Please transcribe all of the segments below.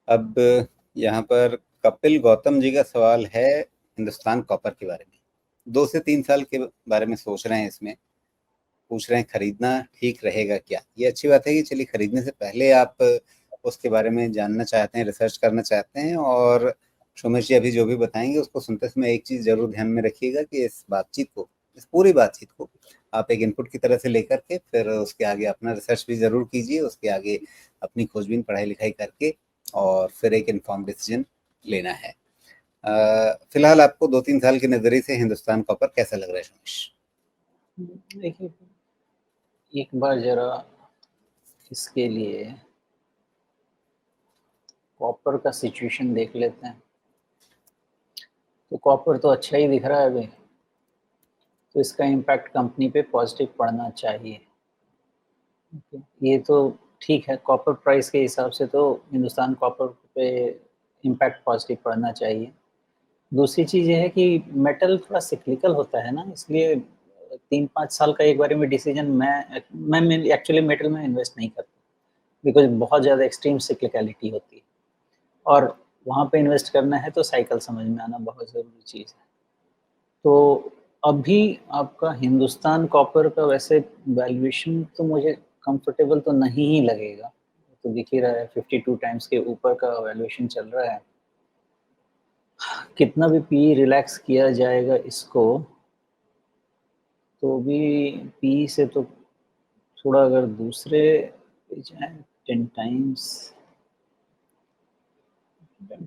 अब यहाँ पर कपिल गौतम जी का सवाल है हिंदुस्तान कॉपर के बारे में। 2 से 3 साल के बारे में सोच रहे हैं, इसमें पूछ रहे हैं खरीदना ठीक रहेगा क्या। ये अच्छी बात है कि चलिए खरीदने से पहले आप उसके बारे में जानना चाहते हैं, रिसर्च करना चाहते हैं। और सोमेश जी अभी जो भी बताएंगे उसको सुनते समय एक चीज जरूर ध्यान में रखिएगा कि इस पूरी बातचीत को आप एक इनपुट की तरह से लेकर के फिर उसके आगे अपना रिसर्च भी जरूर कीजिए, उसके आगे अपनी खोजबीन पढ़ाई लिखाई करके और फिर एक इन्फॉर्म डिसीजन लेना है। फिलहाल आपको 2-3 साल के नजरिए से हिंदुस्तान कॉपर कैसा लग रहा है सोमेश? देखिए, एक बार जरा इसके लिए कॉपर का सिचुएशन देख लेते हैं। तो कॉपर तो अच्छा ही दिख रहा है अभी, तो इसका इम्पैक्ट कंपनी पे पॉजिटिव पड़ना चाहिए। ये तो ठीक है, कॉपर प्राइस के हिसाब से तो हिंदुस्तान कॉपर पे इम्पैक्ट पॉजिटिव पड़ना चाहिए। दूसरी चीज़ ये है कि मेटल थोड़ा सिक्लिकल होता है ना, इसलिए 3-5 साल का एक बारी में डिसीजन मैं एक्चुअली मेटल में इन्वेस्ट नहीं करता, बिकॉज बहुत ज़्यादा एक्सट्रीम सिक्लिकलिटी होती है और वहाँ पे इन्वेस्ट करना है तो साइकिल समझ में आना बहुत ज़रूरी चीज़ है। तो अभी आपका हिंदुस्तान कॉपर का वैसे वैल्यूएशन तो मुझे कंफर्टेबल तो नहीं ही लगेगा, तो दिख ही रहा है 52 टाइम्स के ऊपर का वैल्यूएशन चल रहा है। कितना भी पी रिलैक्स किया जाएगा इसको, तो भी पी से तो थोड़ा अगर दूसरे पे जाए 10 टाइम्स,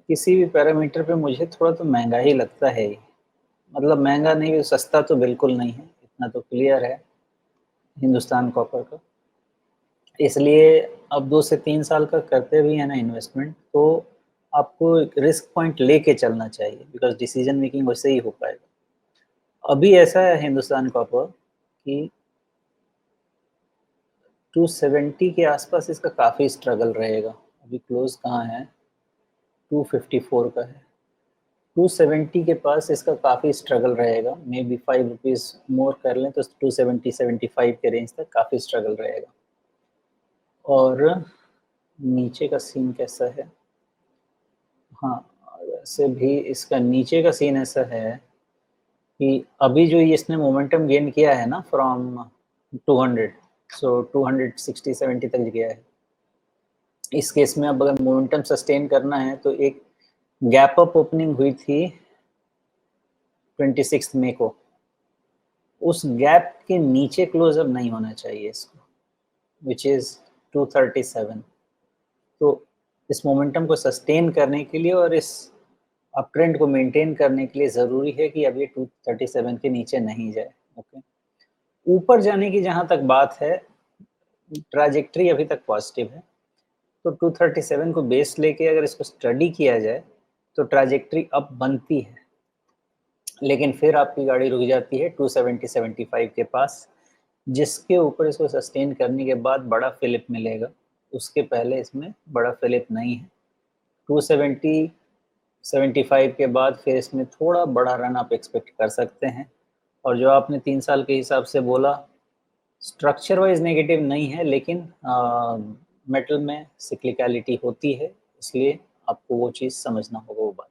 किसी भी पैरामीटर पे मुझे थोड़ा तो महंगा ही लगता है। मतलब महंगा नहीं, सस्ता तो बिल्कुल नहीं है, इतना तो क्लियर है हिंदुस्तान कॉपर का। इसलिए अब 2 से 3 साल का करते भी है ना इन्वेस्टमेंट, तो आपको रिस्क पॉइंट लेके चलना चाहिए, बिकॉज डिसीजन मेकिंग वैसे ही हो पाएगा। अभी ऐसा है हिंदुस्तान कॉपर कि 270 के आसपास इसका काफ़ी स्ट्रगल रहेगा। अभी क्लोज कहाँ है, 254 का है। 270 के पास इसका काफ़ी स्ट्रगल रहेगा, मे बी 5 रुपीज़ मोर कर लें तो 270-75 के रेंज तक काफ़ी स्ट्रगल रहेगा। और नीचे का सीन कैसा है? हाँ, वैसे भी इसका नीचे का सीन ऐसा है कि अभी जो ये इसने मोमेंटम गेन किया है ना फ्रॉम 200, सो 260-70 तक गया है। इस केस में अब अगर मोमेंटम सस्टेन करना है तो एक गैप अप ओपनिंग हुई थी 26 मई को, उस गैप के नीचे क्लोजअप नहीं होना चाहिए इसको, विच इज 237। तो इस मोमेंटम को सस्टेन करने के लिए और इस अप ट्रेंड को मेंटेन करने के लिए ज़रूरी है कि अब ये 237 के नीचे नहीं जाए। ओके, ऊपर जाने की जहाँ तक बात है, ट्रैजेक्टरी अभी तक पॉजिटिव है, तो 237 को बेस लेके अगर इसको स्टडी किया जाए तो ट्रैजेक्टरी अप बनती है, लेकिन फिर आपकी गाड़ी रुक जाती है 270-75 के पास, जिसके ऊपर इसको सस्टेन करने के बाद बड़ा फिलिप मिलेगा। उसके पहले इसमें बड़ा फिलिप नहीं है। 270-75 के बाद फिर इसमें थोड़ा बड़ा रन आप एक्सपेक्ट कर सकते हैं। और जो आपने 3 साल के हिसाब से बोला, स्ट्रक्चर वाइज नेगेटिव नहीं है, लेकिन मेटल में सिक्लिकलिटी होती है, इसलिए आपको वो चीज़ समझना होगा वो बात।